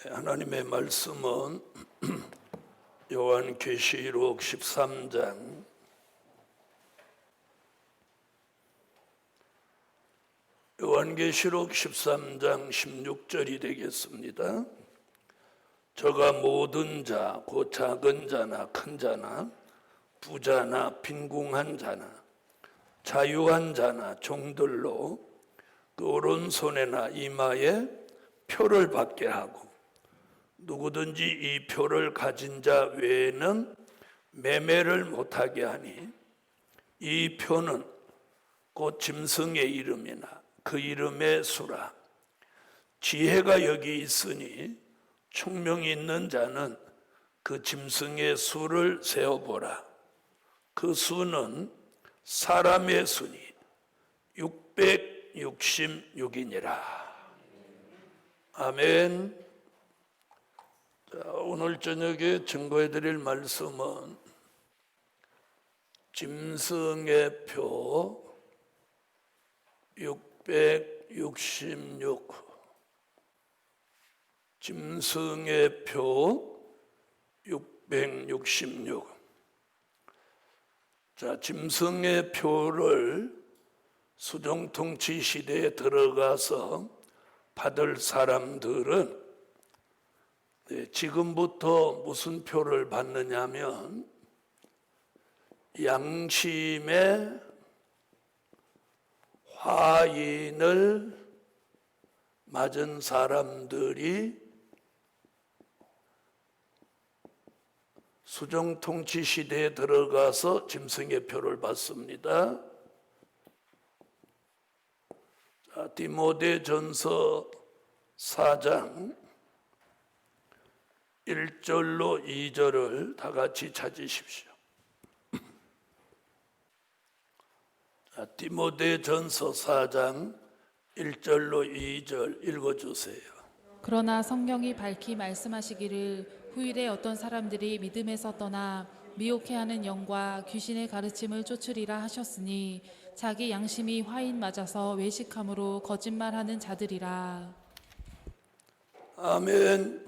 하나님의 말씀은 요한계시록 13장 16절이 되겠습니다. 저가 모든 자, 곧 작은 자나 큰 자나 부자나 빈궁한 자나 자유한 자나 종들로 그 오른손에나 이마에 표를 받게 하고 누구든지 이 표를 가진 자 외에는 매매를 못하게 하니 이 표는 곧 짐승의 이름이나 그 이름의 수라. 지혜가 여기 있으니 총명이 있는 자는 그 짐승의 수를 세어보라. 그 수는 사람의 수니 666이니라. 아멘. 자, 오늘 저녁에 증거해드릴 말씀은 짐승의 표 666, 짐승의 표 666. 자, 짐승의 표를 수정통치 시대에 들어가서 받을 사람들은 지금부터 무슨 표를 받느냐면 양심의 화인을 맞은 사람들이 수정통치 시대에 들어가서 짐승의 표를 받습니다. 자, 디모데전서 4장 1절로 2절을 다 같이 찾으십시오. 자, 디모데전서 4장 1절로 2절 읽어주세요. 그러나 성경이 밝히 말씀하시기를 후일에 어떤 사람들이 믿음에서 떠나 미혹해하는 영과 귀신의 가르침을 쫓으리라 하셨으니 자기 양심이 화인 맞아서 외식함으로 거짓말하는 자들이라. 아멘.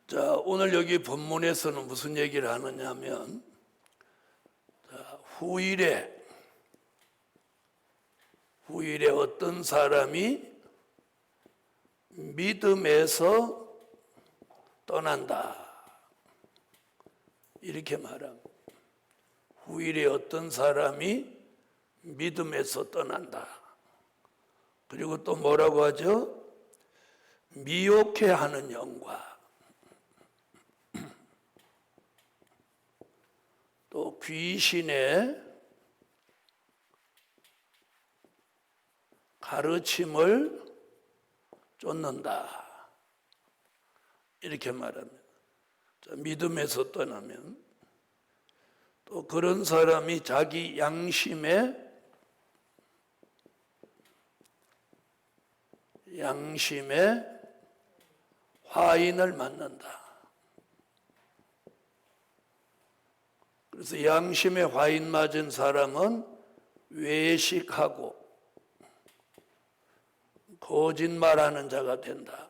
자, 오늘 여기 본문에서는 무슨 얘기를 하느냐면 후일에 어떤 사람이 믿음에서 떠난다 이렇게 말합니다. 후일에 어떤 사람이 믿음에서 떠난다. 그리고 또 뭐라고 하죠? 미혹해하는 영과 또 귀신의 가르침을 쫓는다 이렇게 말합니다. 자, 믿음에서 떠나면 또 그런 사람이 자기 양심의 화인을 맞는다. 그래서 양심의 화인 맞은 사람은 외식하고 거짓말하는 자가 된다.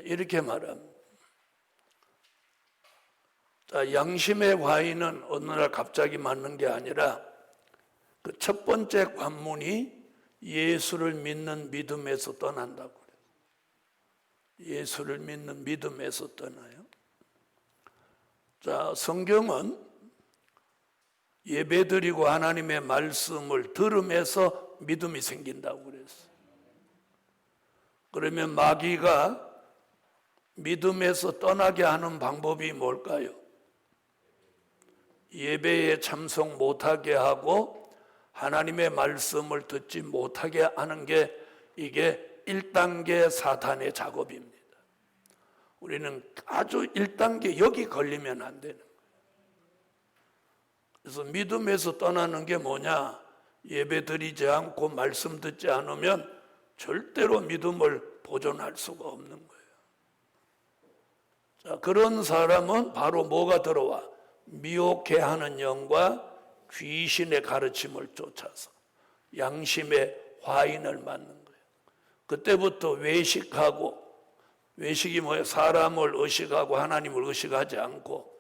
이렇게 말합니다. 자, 양심의 화인은 어느 날 갑자기 맞는 게 아니라 그 첫 번째 관문이 예수를 믿는 믿음에서 떠난다고 그래요. 예수를 믿는 믿음에서 떠나요. 자, 성경은 예배드리고 하나님의 말씀을 들으면서 믿음이 생긴다고 그랬어요. 그러면 마귀가 믿음에서 떠나게 하는 방법이 뭘까요? 예배에 참석 못하게 하고 하나님의 말씀을 듣지 못하게 하는 게 이게 1단계 사탄의 작업입니다. 우리는 아주 1단계 여기 걸리면 안 되는 거예요. 그래서 믿음에서 떠나는 게 뭐냐? 예배 드리지 않고 말씀 듣지 않으면 절대로 믿음을 보존할 수가 없는 거예요. 자, 그런 사람은 바로 뭐가 들어와? 미혹해 하는 영과 귀신의 가르침을 쫓아서 양심의 화인을 맞는 거예요. 그때부터 외식하고, 외식이 뭐예요? 사람을 의식하고 하나님을 의식하지 않고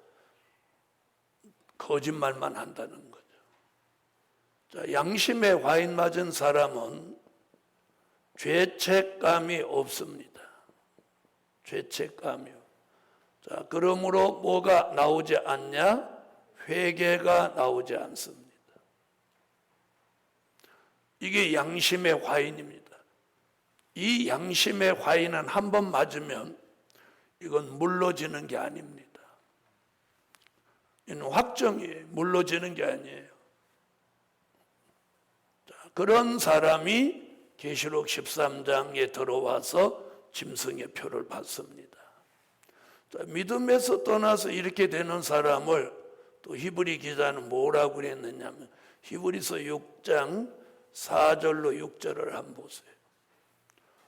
거짓말만 한다는 거죠. 자, 양심의 화인 맞은 사람은 죄책감이 없습니다. 죄책감이요. 자, 그러므로 뭐가 나오지 않냐? 회개가 나오지 않습니다. 이게 양심의 화인입니다. 이 양심의 화인은 한 번 맞으면 이건 물러지는 게 아닙니다. 이는 확정이에요. 물러지는 게 아니에요. 자, 그런 사람이 계시록 13장에 들어와서 짐승의 표를 받습니다. 자, 믿음에서 떠나서 이렇게 되는 사람을 또 히브리 기자는 뭐라고 그랬느냐면 히브리서 6장 4절로 6절을 한번 보세요.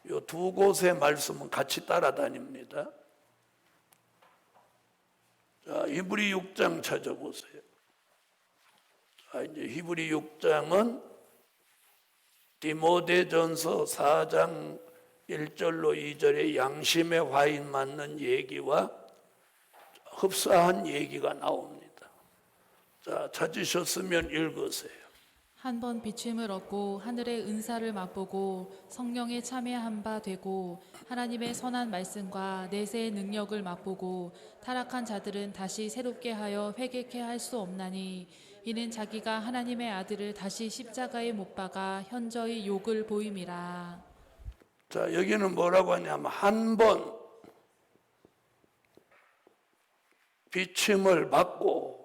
이 두 곳의 말씀은 같이 따라다닙니다. 자, 히브리 6장 찾아보세요. 자, 이제 히브리 6장은 디모데전서 4장 1절로 2절에 양심의 화인 맞는 얘기와 흡사한 얘기가 나옵니다. 자, 찾으셨으면 읽으세요. 한 번 비침을 얻고 하늘의 은사를 맛보고 성령에 참여한 바 되고 하나님의 선한 말씀과 내세의 능력을 맛보고 타락한 자들은 다시 새롭게 하여 회개케 할 수 없나니 이는 자기가 하나님의 아들을 다시 십자가에 못 박아 현저히 욕을 보임이라. 자, 여기는 뭐라고 하냐면 한 번 비침을 받고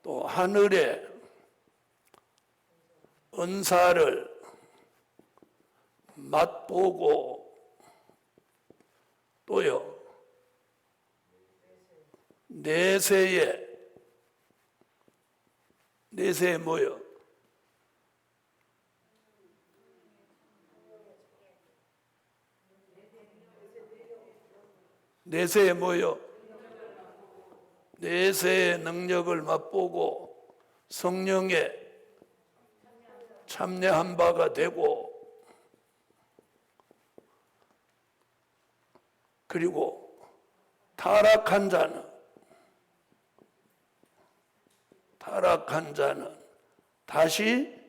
또 하늘의 은사를 맛보고 또요 내세에 뭐요? 내세에 뭐요? 내세의 능력을 맛보고 성령에 참여한 바가 되고 그리고 타락한 자는 다시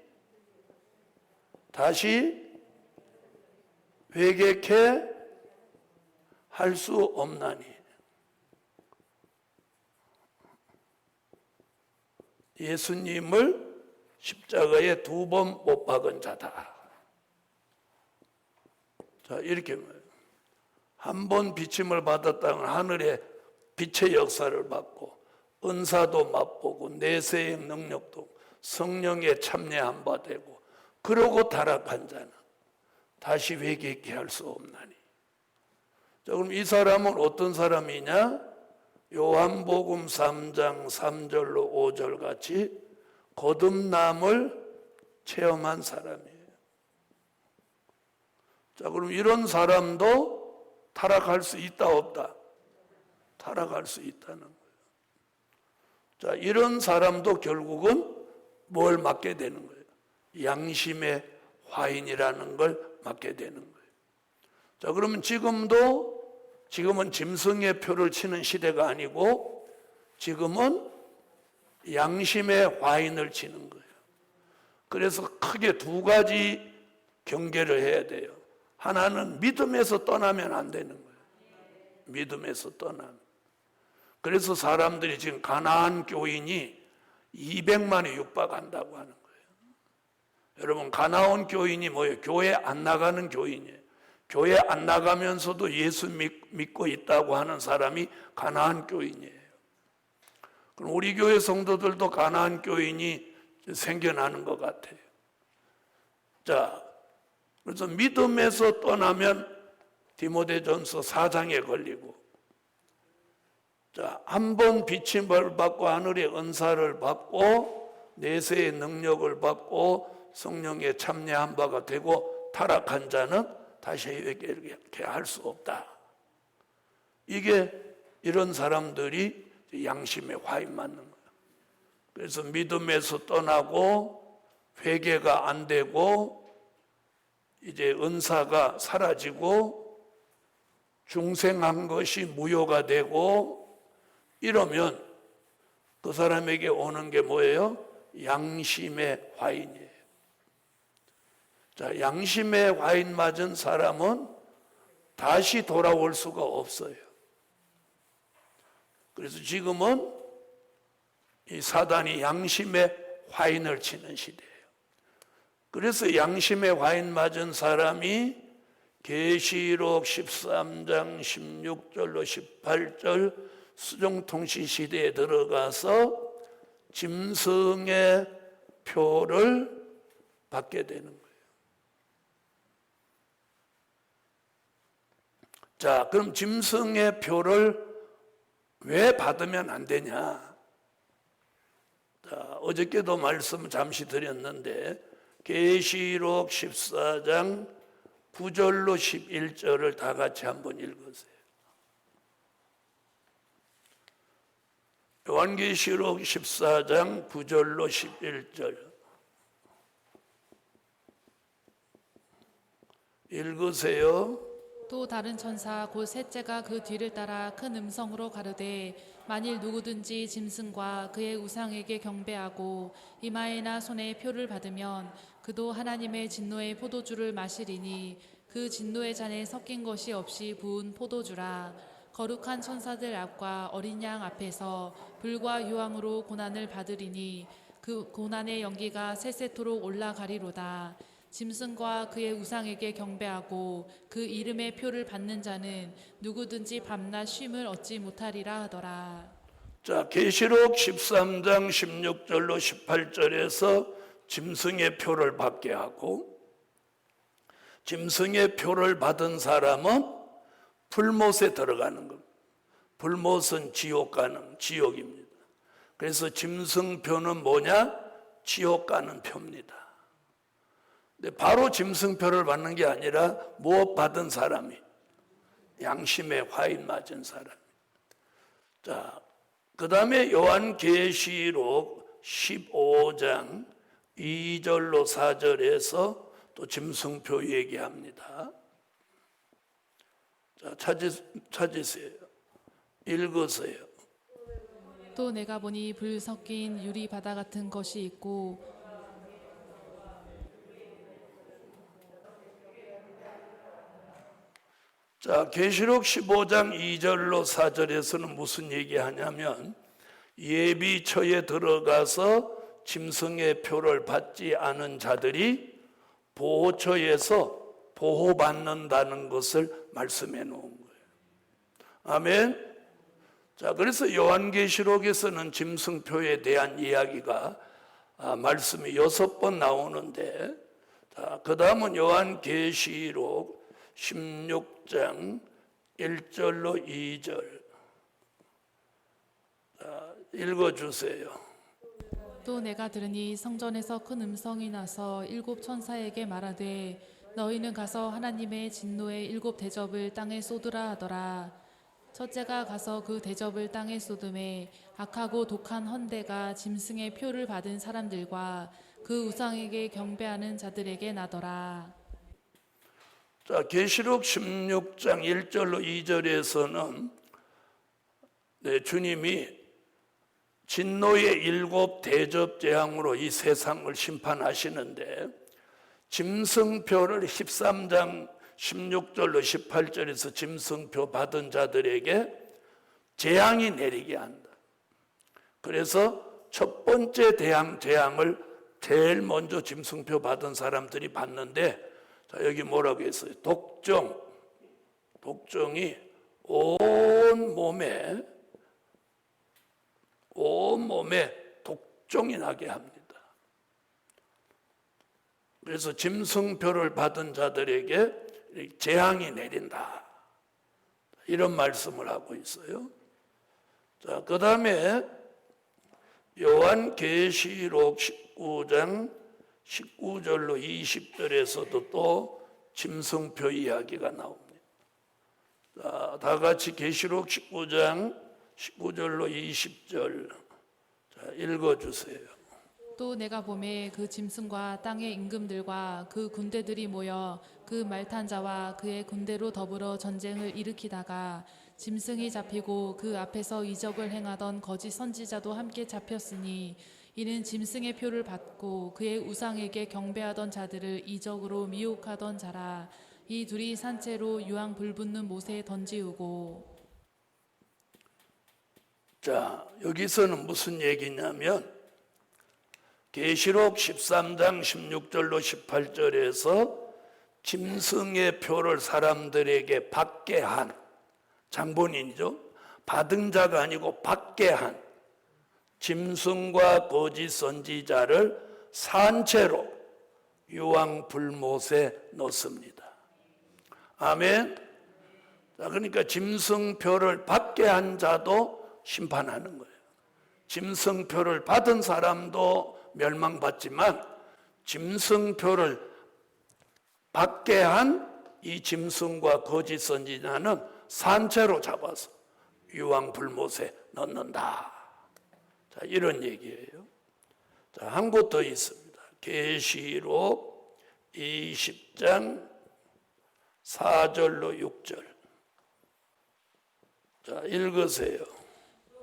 회개케 할 수 없나니 예수님을 십자가에 2번 못 박은 자다. 자, 이렇게 한 번 비침을 받았다면 하늘의 빛의 역사를 받고 은사도 맛보고 내세의 능력도 성령에 참여한 바 되고 그러고 타락한 자는 다시 회개케 할 수 없나니. 자, 그럼 이 사람은 어떤 사람이냐? 요한복음 3장 3절로 5절 같이 거듭남을 체험한 사람이에요. 자, 그럼 이런 사람도 타락할 수 있다 없다? 타락할 수 있다는 거예요. 자, 이런 사람도 결국은 뭘 맡게 되는 거예요? 양심의 화인이라는 걸 맡게 되는 거예요. 자, 그러면 지금은 짐승의 표를 치는 시대가 아니고 지금은 양심의 화인을 치는 거예요. 그래서 크게 두 가지 경계를 해야 돼요. 하나는 믿음에서 떠나면 안 되는 거예요. 믿음에서 떠나면. 그래서 사람들이 지금 가나안 교인이 200만에 육박한다고 하는 거예요. 여러분, 가나안 교인이 뭐예요? 교회 안 나가는 교인이에요. 교회 안 나가면서도 예수 믿고 있다고 하는 사람이 가나안 교인이에요. 그럼 우리 교회 성도들도 가나안 교인이 생겨나는 것 같아요. 자, 그래서 믿음에서 떠나면 디모데전서 4장에 걸리고, 자, 한 번 비침을 받고 하늘의 은사를 받고 내세의 능력을 받고 성령에 참여한 바가 되고 타락한 자는 다시 회개케 할 수 없다. 이게 이런 사람들이 양심에 화인 맞는 거예요. 그래서 믿음에서 떠나고 회개가 안 되고 이제 은사가 사라지고 중생한 것이 무효가 되고 이러면 그 사람에게 오는 게 뭐예요? 양심의 화인이에요. 자, 양심의 화인 맞은 사람은 다시 돌아올 수가 없어요. 그래서 지금은 이 사단이 양심의 화인을 치는 시대예요. 그래서 양심의 화인 맞은 사람이 계시록 13장 16절로 18절 수정통치 시대에 들어가서 짐승의 표를 받게 되는 거예요. 자, 그럼 짐승의 표를 왜 받으면 안 되냐? 자, 어저께도 말씀 잠시 드렸는데 계시록 14장 9절로 11절을 다 같이 한번 읽으세요. 요한계시록 14장 9절로 11절 읽으세요. 또 다른 천사 곧 셋째가 그 뒤를 따라 큰 음성으로 가르되 만일 누구든지 짐승과 그의 우상에게 경배하고 이마에나 손에 표를 받으면 그도 하나님의 진노의 포도주를 마시리니 그 진노의 잔에 섞인 것이 없이 부은 포도주라. 거룩한 천사들 앞과 어린 양 앞에서 불과 유황으로 고난을 받으리니 그 고난의 연기가 세세토록 올라가리로다. 짐승과 그의 우상에게 경배하고 그 이름의 표를 받는 자는 누구든지 밤낮 쉼을 얻지 못하리라 하더라. 자, 계시록 13장 16절로 18절에서 짐승의 표를 받게 하고 짐승의 표를 받은 사람은 불못에 들어가는 겁니다. 불못은 지옥 가는 지옥입니다. 그래서 짐승표는 뭐냐? 지옥 가는 표입니다. 근데 바로 짐승표를 받는 게 아니라 무엇 받은 사람이 양심의 화인 맞은 사람. 자, 그 다음에 요한계시록 15장 2절로 4절에서 또 짐승표 얘기합니다. 자, 찾으세요. 읽으세요. 또 내가 보니 불 섞인 유리 바다 같은 것이 있고 자, 계시록 15장 2절로 4절에서는 무슨 얘기하냐면 예비처에 들어가서 짐승의 표를 받지 않은 자들이 보호처에서 보호받는다는 것을 말씀해 놓은 거예요. 아멘. 자, 그래서 요한계시록에서는 짐승표에 대한 이야기가 말씀이 6번 나오는데, 자, 그 다음은 요한계시록 16장 1절로 2절 읽어주세요. 또 내가 들으니 성전에서 큰 음성이 나서 7 천사에게 말하되 너희는 가서 하나님의 진노의 7 대접을 땅에 쏟으라 하더라. 첫째가 가서 그 대접을 땅에 쏟음에 악하고 독한 헌대가 짐승의 표를 받은 사람들과 그 우상에게 경배하는 자들에게 나더라. 자, 계시록 16장 1절로 2절에서는 주님이 진노의 7 대접 재앙으로 이 세상을 심판하시는데 짐승표를 13장 16절로 18절에서 짐승표 받은 자들에게 재앙이 내리게 한다. 그래서 첫 번째 재앙을 제일 먼저 짐승표 받은 사람들이 받는데, 자, 여기 뭐라고 했어요? 독종이 온 몸에 독종이 나게 합니다. 그래서 짐승표를 받은 자들에게 재앙이 내린다. 이런 말씀을 하고 있어요. 자, 그 다음에 요한계시록 19장 19절로 20절에서도 또 짐승표 이야기가 나옵니다. 자, 다 같이 계시록 19장 19절로 20절 읽어주세요. 또 내가 보매 그 짐승과 땅의 임금들과 그 군대들이 모여 그 말탄 자와 그의 군대로 더불어 전쟁을 일으키다가 짐승이 잡히고 그 앞에서 이적을 행하던 거짓 선지자도 함께 잡혔으니 이는 짐승의 표를 받고 그의 우상에게 경배하던 자들을 이적으로 미혹하던 자라. 이 둘이 산채로 유황 불붙는 못에 던지우고. 자, 여기서는 무슨 얘기냐면 계시록 13장 16절로 18절에서 짐승의 표를 사람들에게 받게 한, 장본인이죠. 받은 자가 아니고 받게 한 짐승과 거짓 선지자를 산채로 유황 불못에 넣습니다. 아멘. 자, 그러니까 짐승표를 받게 한 자도 심판하는 거예요. 짐승표를 받은 사람도 멸망받지만 짐승표를 받게 한 이 짐승과 거짓 선지자는 산채로 잡아서 유황 불못에 넣는다. 자, 이런 얘기예요. 자, 한 곳 더 있습니다. 계시록 20장 4절로 6절. 자, 읽으세요.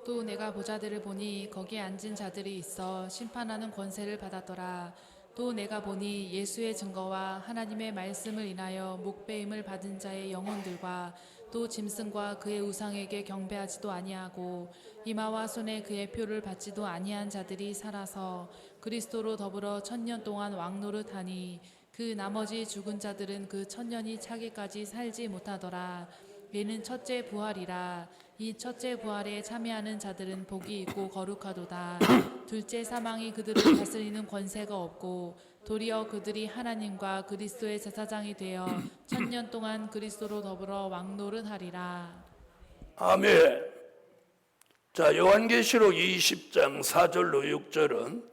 또 내가 보자들을 보니 거기에 앉은 자들이 있어 심판하는 권세를 받았더라. 또 내가 보니 예수의 증거와 하나님의 말씀을 인하여 목배임을 받은 자의 영혼들과 또 짐승과 그의 우상에게 경배하지도 아니하고 이마와 손에 그의 표를 받지도 아니한 자들이 살아서 그리스도로 더불어 1000년 동안 왕노릇하니 그 나머지 죽은 자들은 그 1000년이 차기까지 살지 못하더라. 이는 첫째 부활이라. 이 첫째 부활에 참여하는 자들은 복이 있고 거룩하도다. 둘째 사망이 그들을 다스리는 권세가 없고 도리어 그들이 하나님과 그리스도의 제사장이 되어 1000년 동안 그리스도로 더불어 왕노릇하리라. 아멘. 자, 요한계시록 20장 4절로 6절은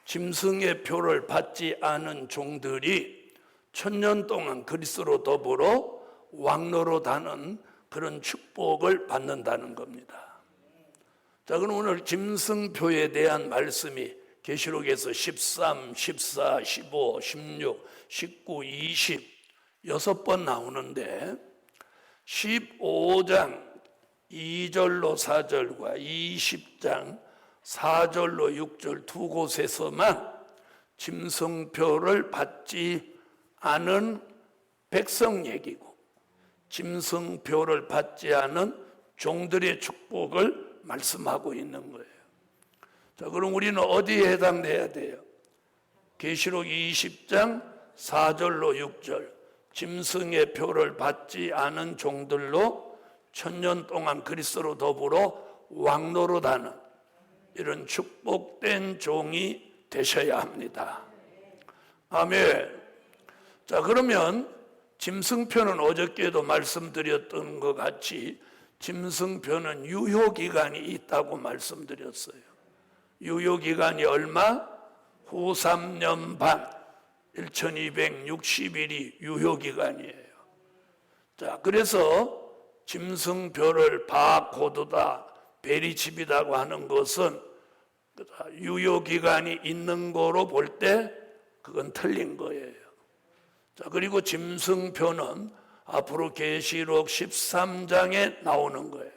짐승의 표를 받지 않은 종들이 1000년 동안 그리스도로 더불어 왕노릇하는 그런 축복을 받는다는 겁니다. 자, 그럼 오늘 짐승표에 대한 말씀이 계시록에서 13, 14, 15, 16, 19, 20 6번 나오는데 15장 2절로 4절과 20장 4절로 6절 두 곳에서만 짐승표를 받지 않은 백성 얘기고 짐승표를 받지 않은 종들의 축복을 말씀하고 있는 거예요. 자, 그럼 우리는 어디에 해당돼야 돼요? 계시록 20장 4절로 6절 짐승의 표를 받지 않은 종들로 1000년 동안 그리스도로 더불어 왕노릇하는 이런 축복된 종이 되셔야 합니다. 아멘. 자, 그러면 짐승표는 어저께도 말씀드렸던 것 같이 짐승표는 유효기간이 있다고 말씀드렸어요. 유효기간이 얼마? 후 3년 반, 1260일이 유효기간이에요. 자, 그래서 짐승표를 바코드다, 베리칩이라고 하는 것은 유효기간이 있는 거로 볼 때 그건 틀린 거예요. 자, 그리고 짐승표는 앞으로 계시록 13장에 나오는 거예요.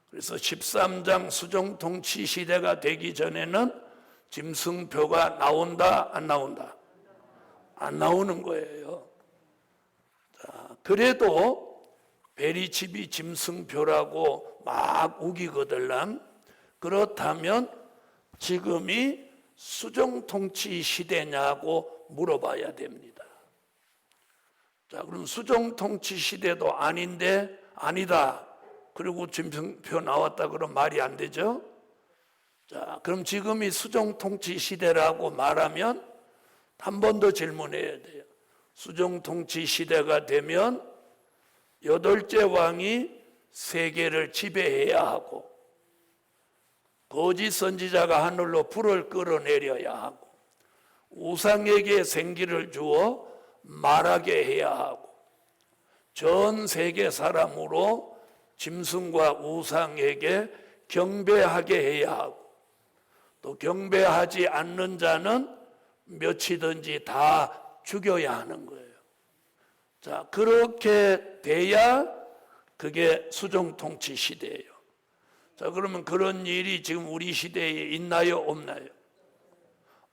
그래서 13장 수정통치 시대가 되기 전에는 짐승표가 나온다, 안 나온다? 안 나오는 거예요. 자, 그래도 베리칩이 짐승표라고 막 우기거들랑 그렇다면 지금이 수정통치 시대냐고 물어봐야 됩니다. 자, 그럼 수정통치 시대도 아닌데 아니다. 그리고 짐승표 나왔다 그러면 말이 안 되죠? 자, 그럼 지금이 수정통치 시대라고 말하면 한 번 더 질문해야 돼요. 수정통치 시대가 되면 8째 왕이 세계를 지배해야 하고 거짓 선지자가 하늘로 불을 끌어내려야 하고 우상에게 생기를 주어 말하게 해야 하고 전 세계 사람으로 짐승과 우상에게 경배하게 해야 하고 또 경배하지 않는 자는 몇이든지 다 죽여야 하는 거예요. 자, 그렇게 돼야 그게 수정통치 시대예요. 자, 그러면 그런 일이 지금 우리 시대에 있나요, 없나요?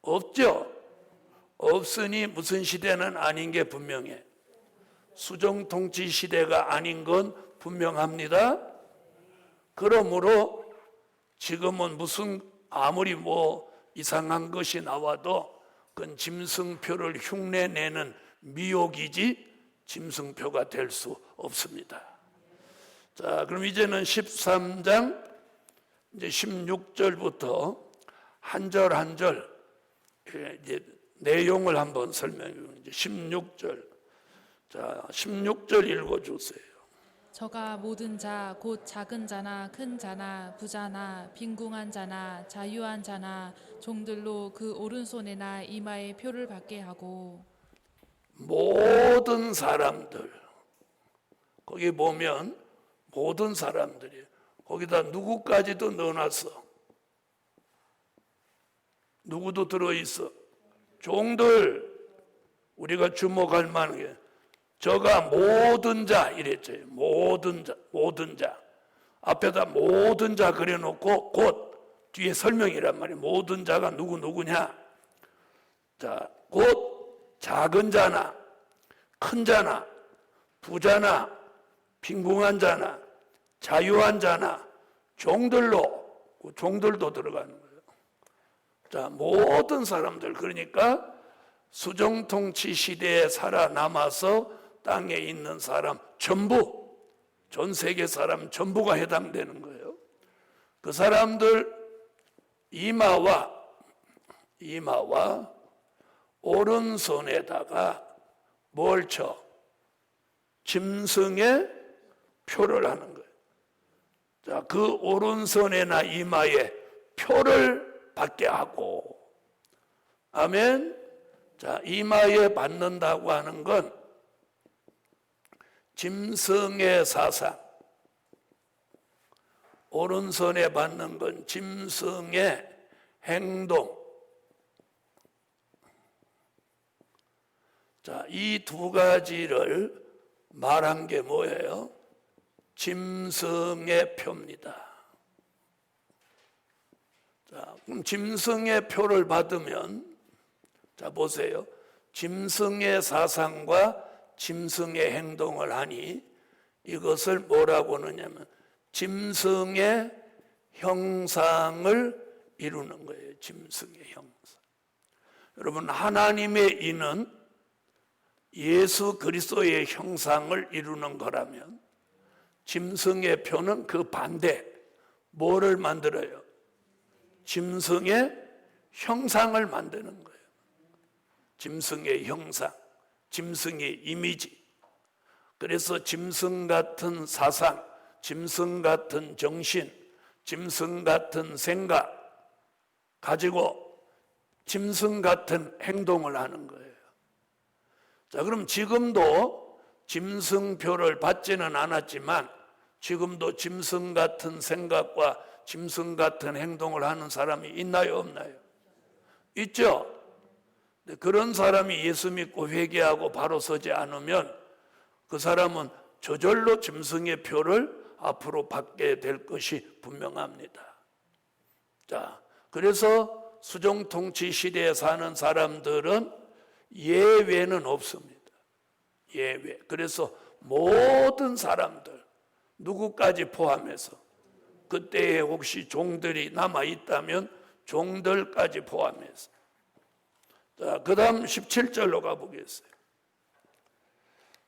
없죠. 없으니 무슨 시대는 아닌 게 분명해. 수정통치 시대가 아닌 건 분명합니다. 그러므로 지금은 무슨 아무리 뭐 이상한 것이 나와도 그건 짐승표를 흉내내는 미혹이지 짐승표가 될 수 없습니다. 자, 그럼 이제는 13장 이제 16절부터 한 절 한 절 이제 내용을 한번 설명해 주세요. 16절. 자, 16절 읽어 주세요. 저가 모든 자 곧 작은 자나 큰 자나 부자나 빈궁한 자나 자유한 자나 종들로 그 오른손에나 이마에 표를 받게 하고 모든 사람들 거기 보면 모든 사람들이 거기다 누구까지도 넣어놨어. 누구도 들어있어. 종들 우리가 주목할 만한 게 저가 모든 자 이랬죠. 모든 자, 모든 자. 앞에다 모든 자 그려놓고 곧 뒤에 설명이란 말이에요. 모든 자가 누구냐. 자, 곧 작은 자나 큰 자나 부자나 빈궁한 자나 자유한 자나 종들도 들어가는 거예요. 자, 모든 사람들 그러니까 수정통치 시대에 살아남아서 땅에 있는 사람 전부 전 세계 사람 전부가 해당되는 거예요. 그 사람들 이마와 오른손에다가 뭘 쳐? 짐승의 표를 하는 거예요. 자, 그 오른손에나 이마에 표를 받게 하고, 아멘. 자, 이마에 받는다고 하는 건 짐승의 사상, 오른손에 받는 건 짐승의 행동. 자, 이 두 가지를 말한 게 뭐예요? 짐승의 표입니다. 자, 그럼 짐승의 표를 받으면, 자, 보세요. 짐승의 사상과 짐승의 행동을 하니 이것을 뭐라고 하느냐면 짐승의 형상을 이루는 거예요. 짐승의 형상. 여러분, 하나님의 이는 예수 그리스도의 형상을 이루는 거라면 짐승의 표는 그 반대, 뭐를 만들어요? 짐승의 형상을 만드는 거예요. 짐승의 형상, 짐승의 이미지. 그래서 짐승 같은 사상, 짐승 같은 정신, 짐승 같은 생각 가지고 짐승 같은 행동을 하는 거예요. 자, 그럼 지금도 짐승표를 받지는 않았지만 지금도 짐승 같은 생각과 짐승 같은 행동을 하는 사람이 있나요, 없나요? 있죠. 그런 사람이 예수 믿고 회개하고 바로 서지 않으면 그 사람은 저절로 짐승의 표를 앞으로 받게 될 것이 분명합니다. 자, 그래서 수정통치 시대에 사는 사람들은 예외는 없습니다. 예외. 그래서 모든 사람들, 누구까지 포함해서 그때에 혹시 종들이 남아있다면 종들까지 포함해서. 자, 그 다음 17절로 가보겠어요.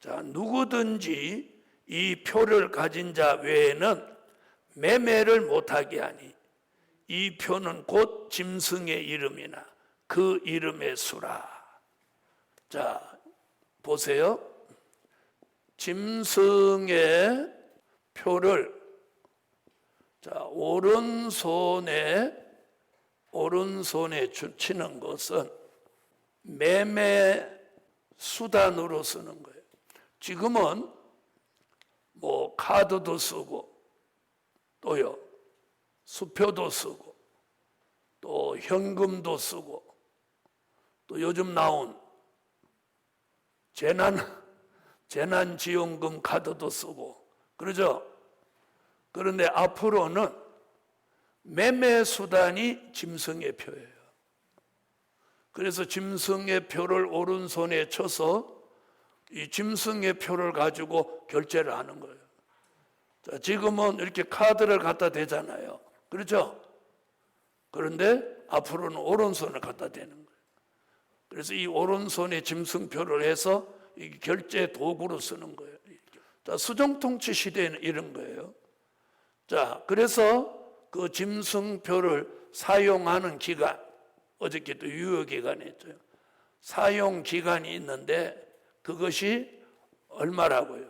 자, 누구든지 이 표를 가진 자 외에는 매매를 못하게 하니 이 표는 곧 짐승의 이름이나 그 이름의 수라. 자, 보세요. 짐승의 표를 자, 오른손에 치는 것은 매매 수단으로 쓰는 거예요. 지금은 뭐 카드도 쓰고 또요 수표도 쓰고 또 현금도 쓰고 또 요즘 나온 재난지원금 카드도 쓰고 그러죠. 그런데 앞으로는 매매 수단이 짐승의 표예요. 그래서 짐승의 표를 오른손에 쳐서 이 짐승의 표를 가지고 결제를 하는 거예요. 자, 지금은 이렇게 카드를 갖다 대잖아요. 그렇죠? 그런데 앞으로는 오른손을 갖다 대는 거예요. 그래서 이 오른손에 짐승표를 해서 이 결제 도구로 쓰는 거예요. 자, 수정통치 시대에는 이런 거예요. 자, 그래서 그 짐승표를 사용하는 기간, 어저께도 유효기간 했죠. 사용기간이 있는데 그것이 얼마라고요?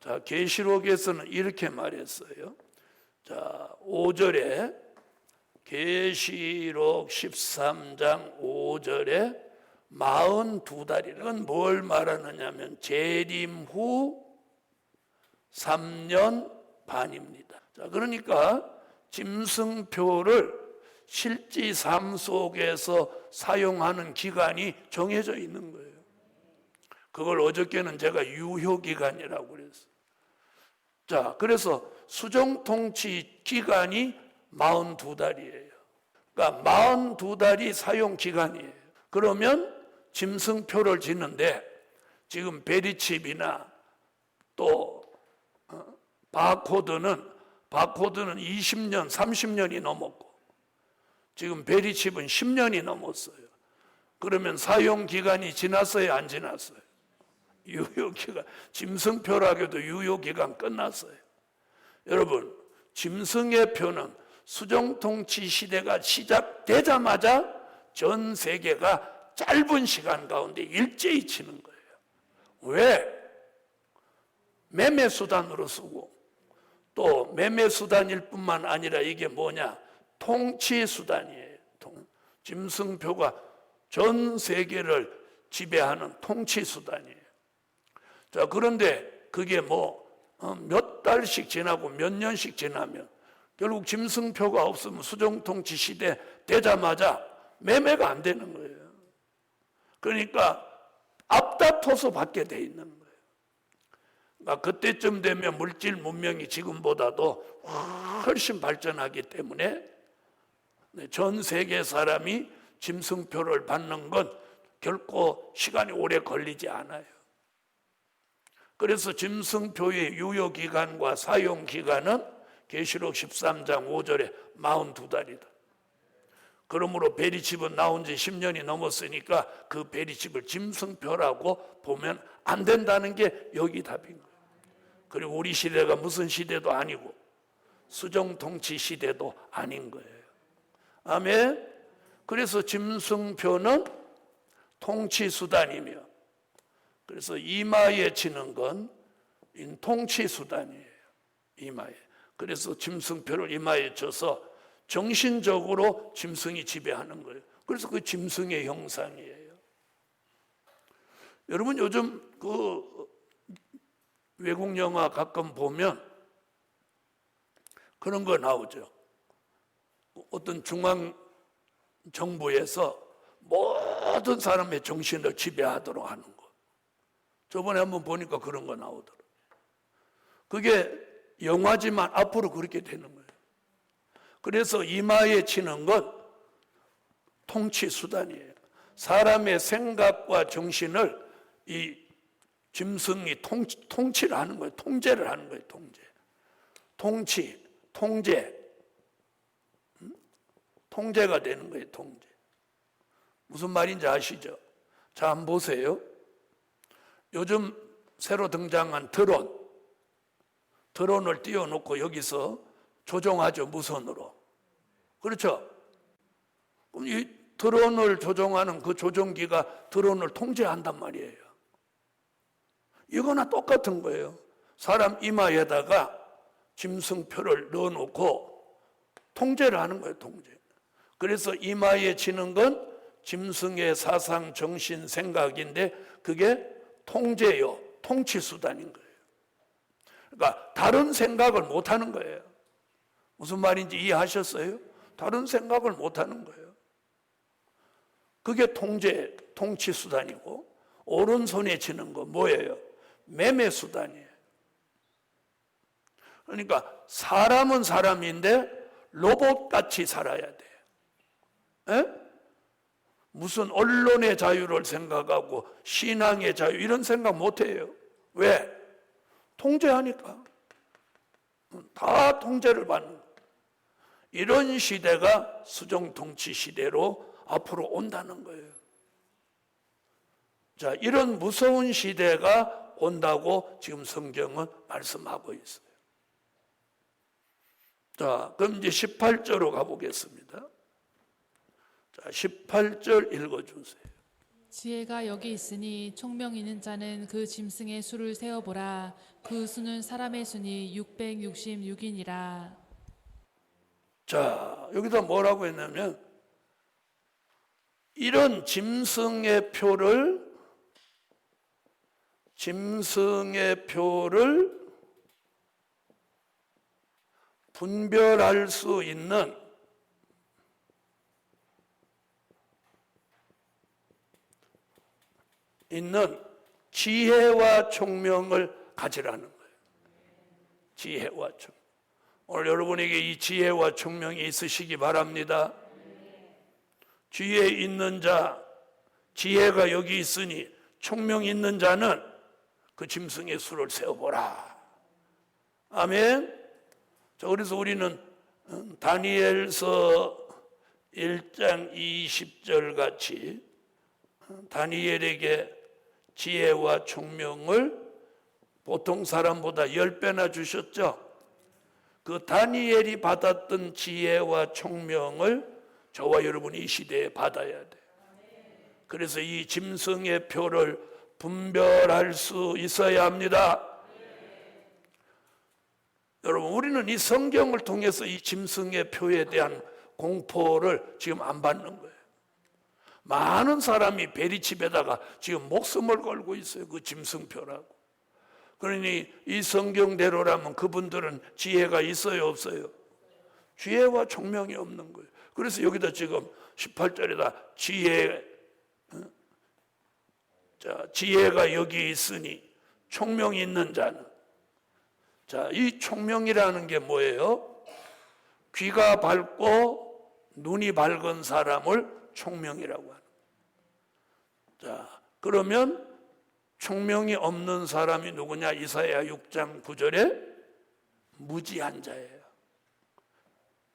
자, 계시록에서는 이렇게 말했어요. 자, 5절에 계시록 13장 5절에 42달이란 뭘 말하느냐면 재림 후 3년 반입니다. 자, 그러니까 짐승표를 실제 삶 속에서 사용하는 기간이 정해져 있는 거예요. 그걸 어저께는 제가 유효기간이라고 그랬어요. 자, 그래서 수정통치 기간이 42달이에요. 그러니까 42달이 사용기간이에요. 그러면 짐승표를 짓는데 지금 베리칩이나 또 바코드는 20년, 30년이 넘었고 지금 베리칩은 10년이 넘었어요. 그러면 사용기간이 지났어요, 안 지났어요? 유효기간, 짐승표라고도 유효기간 끝났어요. 여러분, 짐승의 표는 수정통치 시대가 시작되자마자 전 세계가 짧은 시간 가운데 일제히 치는 거예요. 왜? 매매수단으로 쓰고 또 매매수단일 뿐만 아니라 이게 뭐냐? 통치수단이에요. 짐승표가 전 세계를 지배하는 통치수단이에요. 자, 그런데 그게 몇 달씩 지나고 몇 년씩 지나면 결국 짐승표가 없으면 수정통치 시대 되자마자 매매가 안 되는 거예요. 그러니까 앞다퉈서 받게 돼 있는 거예요. 그러니까 그때쯤 되면 물질 문명이 지금보다도 훨씬 발전하기 때문에 전 세계 사람이 짐승표를 받는 건 결코 시간이 오래 걸리지 않아요. 그래서 짐승표의 유효기간과 사용기간은 계시록 13장 5절에 42달이다. 그러므로 베리칩은 나온 지 10년이 넘었으니까 그 베리칩을 짐승표라고 보면 안 된다는 게 여기 답인 거예요. 그리고 우리 시대가 무슨 시대도 아니고 수정통치 시대도 아닌 거예요. 아멘. 그래서 짐승표는 통치수단이며 그래서 이마에 치는 건 통치수단이에요. 이마에. 그래서 짐승표를 이마에 쳐서 정신적으로 짐승이 지배하는 거예요. 그래서 그 짐승의 형상이에요. 여러분 요즘 그 외국 영화 가끔 보면 그런 거 나오죠. 어떤 중앙 정부에서 모든 사람의 정신을 지배하도록 하는 거. 저번에 한번 보니까 그런 거 나오더라고요. 그게 영화지만 앞으로 그렇게 되는 거예요. 그래서 이마에 치는 건 통치 수단이에요. 사람의 생각과 정신을 이 짐승이 통치를 하는 거예요. 통제를 하는 거예요. 통치, 통제. 통제가 되는 거예요. 통제. 무슨 말인지 아시죠? 자, 한번 보세요. 요즘 새로 등장한 드론을 띄워놓고 여기서 조종하죠. 무선으로. 그렇죠? 그럼 이 드론을 조종하는 그 조종기가 드론을 통제한단 말이에요. 이거나 똑같은 거예요. 사람 이마에다가 짐승표를 넣어놓고 통제를 하는 거예요. 통제. 그래서 이마에 치는 건 짐승의 사상, 정신, 생각인데 그게 통제요, 통치수단인 거예요. 그러니까 다른 생각을 못하는 거예요. 무슨 말인지 이해하셨어요? 다른 생각을 못 하는 거예요. 그게 통치 수단이고, 오른손에 쥐는 거 뭐예요? 매매 수단이에요. 그러니까 사람은 사람인데 로봇같이 살아야 돼요. 에? 무슨 언론의 자유를 생각하고 신앙의 자유 이런 생각 못 해요. 왜? 통제하니까. 다 통제를 받는 거예요. 이런 시대가 수정통치 시대로 앞으로 온다는 거예요. 자, 이런 무서운 시대가 온다고 지금 성경은 말씀하고 있어요. 자, 그럼 이제 18절로 가보겠습니다. 자, 18절 읽어주세요. 지혜가 여기 있으니 총명 있는 자는 그 짐승의 수를 세어보라. 그 수는 사람의 수니 666이니라. 자, 여기다 뭐라고 했냐면 이런 짐승의 표를 분별할 수 있는 지혜와 총명을 가지라는 거예요. 지혜와 총명. 오늘 여러분에게 이 지혜와 총명이 있으시기 바랍니다. 지혜 있는 자, 지혜가 여기 있으니 총명 있는 자는 그 짐승의 수를 세어보라. 아멘. 자, 그래서 우리는 다니엘서 1장 20절 같이 다니엘에게 지혜와 총명을 보통 사람보다 10배나 주셨죠. 그 다니엘이 받았던 지혜와 총명을 저와 여러분이 이 시대에 받아야 돼요. 그래서 이 짐승의 표를 분별할 수 있어야 합니다. 여러분, 우리는 이 성경을 통해서 이 짐승의 표에 대한 공포를 지금 안 받는 거예요. 많은 사람이 베리칩에다가 지금 목숨을 걸고 있어요. 그 짐승표라고. 그러니 이 성경대로라면 그분들은 지혜가 있어요, 없어요? 지혜와 총명이 없는 거예요. 그래서 여기다 지금 18절에다 지혜가 여기 있으니 총명이 있는 자는, 자, 이 총명이라는 게 뭐예요? 귀가 밝고 눈이 밝은 사람을 총명이라고 하는 거예요. 자, 그러면 총명이 없는 사람이 누구냐? 이사야 6장 9절에 무지한 자예요.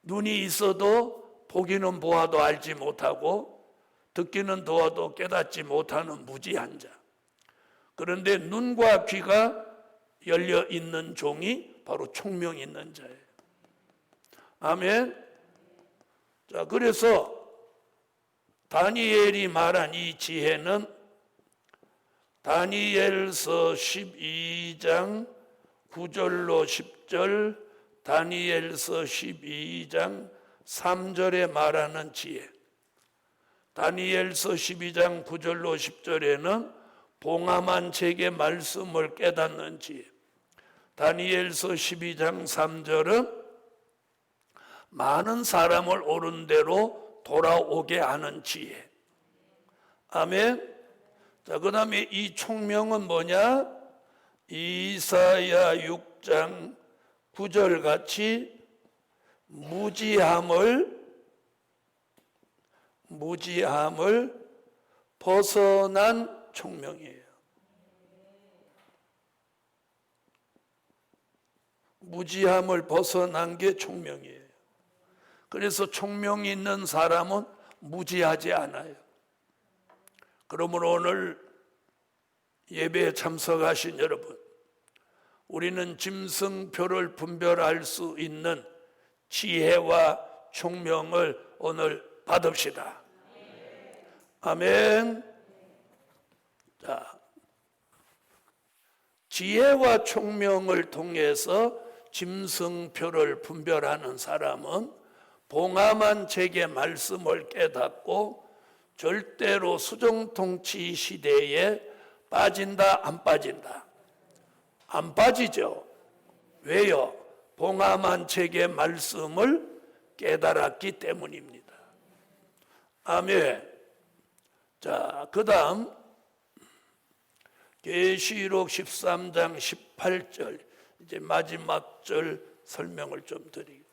눈이 있어도 보기는 보아도 알지 못하고 듣기는 들어도 깨닫지 못하는 무지한 자. 그런데 눈과 귀가 열려 있는 종이 바로 총명 있는 자예요. 아멘. 자, 그래서 다니엘이 말한 이 지혜는 다니엘서 12장 9절로 10절, 다니엘서 12장 3절에 말하는 지혜. 다니엘서 12장 9절로 10절에는 봉함한 책의 말씀을 깨닫는 지혜. 다니엘서 12장 3절은 많은 사람을 옳은 대로 돌아오게 하는 지혜. 아멘. 자, 그 다음에 이 총명은 뭐냐? 이사야 6장 9절 같이 무지함을 벗어난 총명이에요. 무지함을 벗어난 게 총명이에요. 그래서 총명이 있는 사람은 무지하지 않아요. 그러므로 오늘 예배에 참석하신 여러분, 우리는 짐승표를 분별할 수 있는 지혜와 총명을 오늘 받읍시다. 아멘. 자, 지혜와 총명을 통해서 짐승표를 분별하는 사람은 봉함한 책의 말씀을 깨닫고 절대로 수정통치 시대에 빠진다, 안 빠진다? 안 빠지죠. 왜요? 봉함한 책의 말씀을 깨달았기 때문입니다. 아멘. 자, 그 다음 계시록 13장 18절, 이제 마지막 절 설명을 좀 드리고,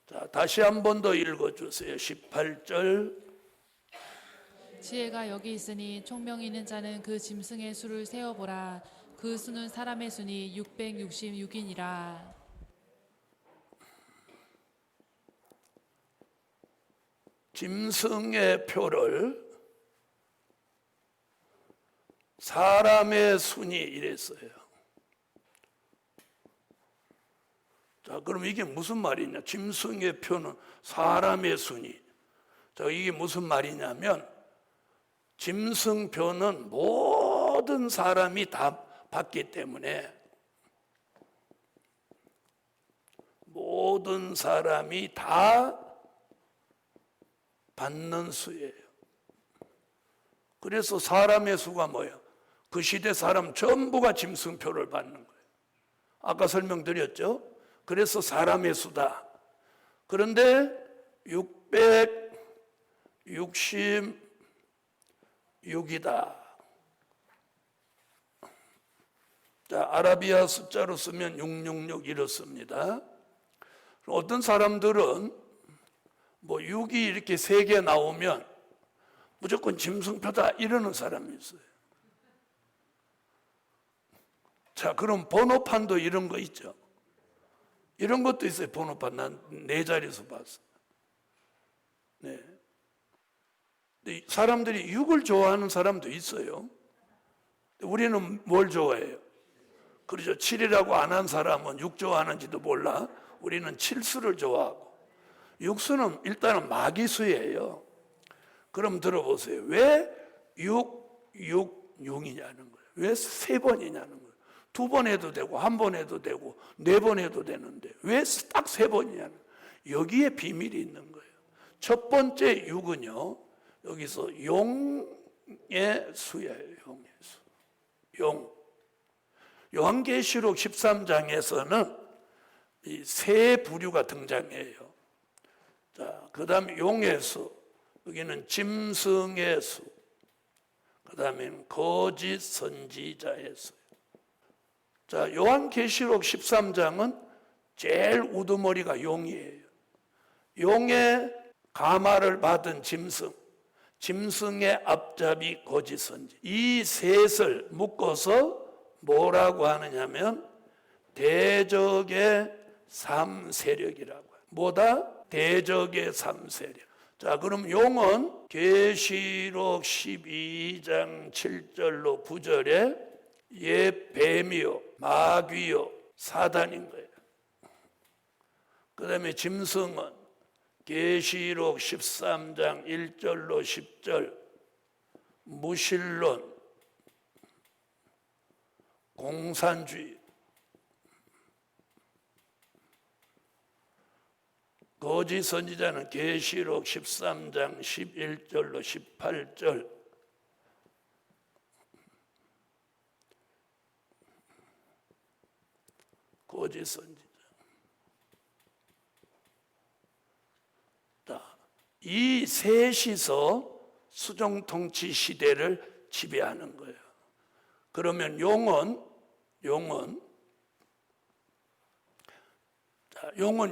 자, 다시 한 번 더 읽어주세요. 18절. 지혜가 여기 있으니 총명 있는 자는 그 짐승의 수를 세어보라. 그 수는 사람의 수니 666이니라. 짐승의 표를 사람의 순이 이랬어요. 자, 그럼 이게 무슨 말이냐? 짐승의 표는 사람의 순이. 자, 이게 무슨 말이냐면, 짐승표는 모든 사람이 다 받기 때문에, 모든 사람이 다 받는 수예요. 그래서 사람의 수가 뭐예요? 그 시대 사람 전부가 짐승표를 받는 거예요. 아까 설명드렸죠? 그래서 사람의 수다. 그런데 666이다. 자, 아라비아 숫자로 쓰면 666 이렇습니다. 어떤 사람들은 뭐 6이 이렇게 3개 나오면 무조건 짐승표다 이러는 사람이 있어요. 자, 그럼 번호판도 이런 거 있죠. 이런 것도 있어요. 번호판. 난 4자리에서 봤어요. 네. 사람들이 6을 좋아하는 사람도 있어요. 우리는 뭘 좋아해요? 그렇죠. 7이라고 안 한 사람은 6 좋아하는지도 몰라. 우리는 7수를 좋아하고. 6수는 일단은 마귀수예요. 그럼 들어보세요. 왜 6, 6, 6이냐는 거예요. 왜 3번이냐는 거예요. 2번 해도 되고 1번 해도 되고 4번 해도 되는데 왜 딱 3번이냐는 거예요. 여기에 비밀이 있는 거예요. 첫 번째 6은요. 여기서 용의 수예요. 용의 수. 용. 요한계시록 13장에서는 이 세 부류가 등장해요. 자, 그 다음에 용의 수. 여기는 짐승의 수. 그 다음에 거짓 선지자의 수. 자, 요한계시록 13장은 제일 우두머리가 용이에요. 용의 가마를 받은 짐승, 짐승의 앞잡이 거짓 선지. 이 셋을 묶어서 뭐라고 하느냐면 대적의 3세력이라고 해요. 뭐다? 대적의 3세력. 자, 그럼 용은 계시록 12장 7절로 9절에 옛 뱀이요, 마귀요, 사단인 거예요. 그 다음에 짐승은 계시록 13장 1절로 10절 무신론, 공산주의, 거짓 선지자는 계시록 13장 11절로 18절 거짓 선지자. 이 셋이서 수정통치 시대를 지배하는 거예요. 그러면 용은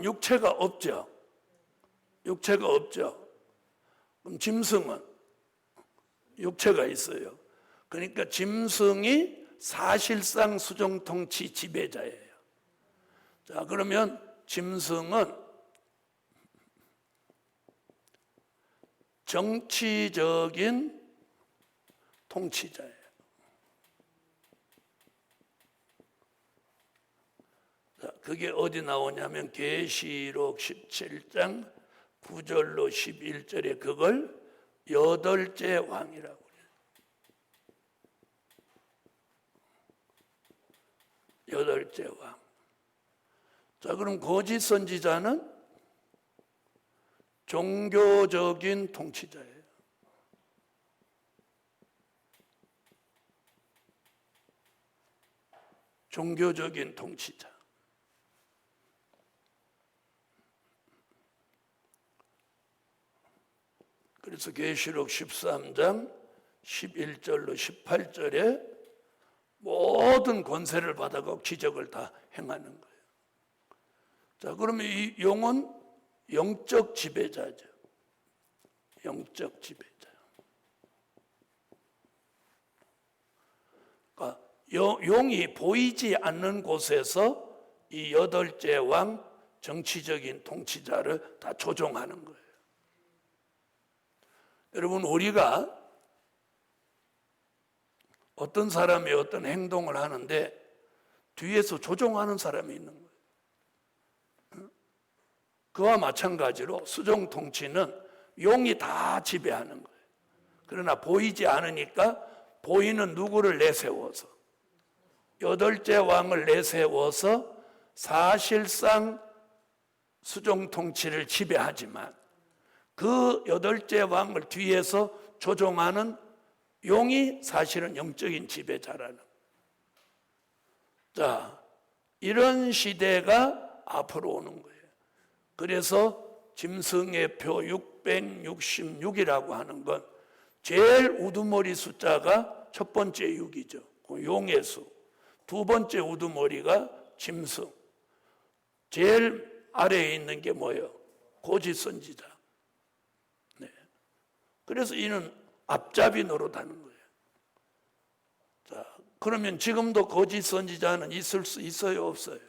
육체가 없죠. 육체가 없죠. 그럼 짐승은 육체가 있어요. 그러니까 짐승이 사실상 수정통치 지배자예요. 자, 그러면 짐승은 정치적인 통치자예요. 자, 그게 어디 나오냐면 계시록 17장 9절로 11절에 그걸 8째 왕이라고 그래요. 8째 왕. 자, 그럼 거짓 선지자는 종교적인 통치자예요. 종교적인 통치자. 그래서 계시록 13장 11절로 18절에 모든 권세를 받아가고 기적을 다 행하는 거예요. 자, 그러면 이 용은 영적 지배자죠. 영적 지배자. 그러니까 용이 보이지 않는 곳에서 이 여덟째 왕 정치적인 통치자를 다 조종하는 거예요. 여러분, 우리가 어떤 사람이 어떤 행동을 하는데 뒤에서 조종하는 사람이 있는 거예요. 그와 마찬가지로 수종 통치는 용이 다 지배하는 거예요. 그러나 보이지 않으니까 보이는 누구를 내세워서 여덟째 왕을 내세워서 사실상 수종 통치를 지배하지만 그 여덟째 왕을 뒤에서 조종하는 용이 사실은 영적인 지배자라는. 자, 이런 시대가 앞으로 오는 거예요. 그래서 짐승의 표 666이라고 하는 건 제일 우두머리 숫자가 첫 번째 6이죠. 그 용의 수. 두 번째 우두머리가 짐승. 제일 아래에 있는 게 뭐예요? 거짓 선지자. 네. 그래서 이는 앞잡이 노릇하는 거예요. 자, 그러면 지금도 거짓 선지자는 있을 수 있어요, 없어요?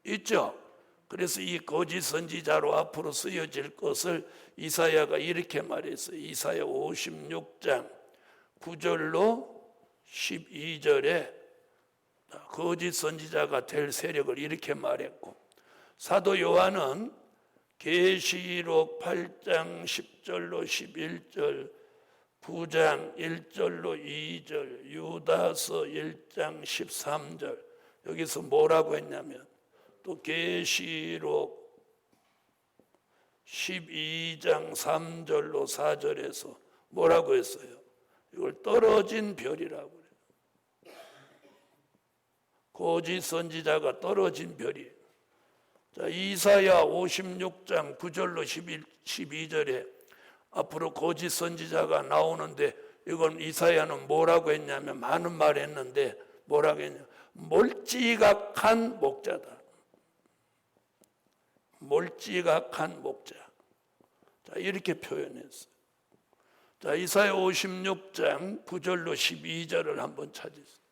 있죠. 그래서 이 거짓 선지자로 앞으로 쓰여질 것을 이사야가 이렇게 말했어요. 이사야 56장 9절로 12절에 거짓 선지자가 될 세력을 이렇게 말했고, 사도 요한은 계시록 8장 10절로 11절, 9장 1절로 2절, 유다서 1장 13절, 여기서 뭐라고 했냐면 또 계시록 12장 3절로 4절에서 뭐라고 했어요? 이걸 떨어진 별이라고 그래요. 거짓 선지자가 떨어진 별이에요. 자, 이사야 56장 9절로 12절에 앞으로 거짓 선지자가 나오는데, 이건 이사야는 뭐라고 했냐면 많은 말 했는데 뭐라고 했냐면 몰지각한 목자다. 몰지각한 목자. 자, 이렇게 표현했어요. 자, 이사야 56장 9절로 12절을 한번 찾으세요.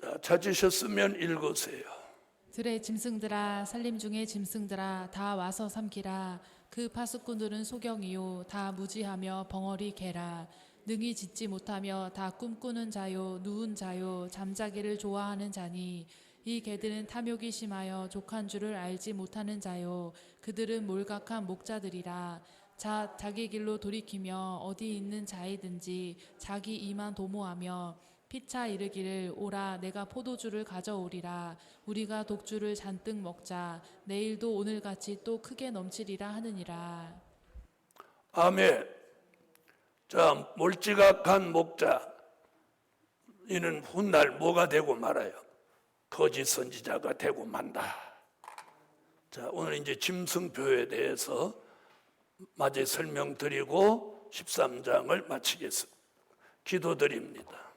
자, 찾으셨으면 읽으세요. 들의 짐승들아, 산림 중의 짐승들아, 다 와서 삼키라. 그 파수꾼들은 소경이요, 다 무지하며 벙어리 개라. 능히 짓지 못하며 다 꿈꾸는 자요, 누운 자요, 잠자기를 좋아하는 자니, 이 개들은 탐욕이 심하여 족한 줄을 알지 못하는 자요, 그들은 몰각한 목자들이라. 자기 길로 돌이키며 어디 있는 자이든지 자기 이만 도모하며 피차 이르기를, 오라 내가 포도주를 가져오리라. 우리가 독주를 잔뜩 먹자. 내일도 오늘같이 또 크게 넘치리라 하느니라. 아멘. 자, 몰지각한 목자, 이는 훗날 뭐가 되고 말아요? 거짓 선지자가 되고 만다. 자, 오늘 이제 짐승표에 대해서 마저 설명드리고 13장을 마치겠습니다. 기도드립니다.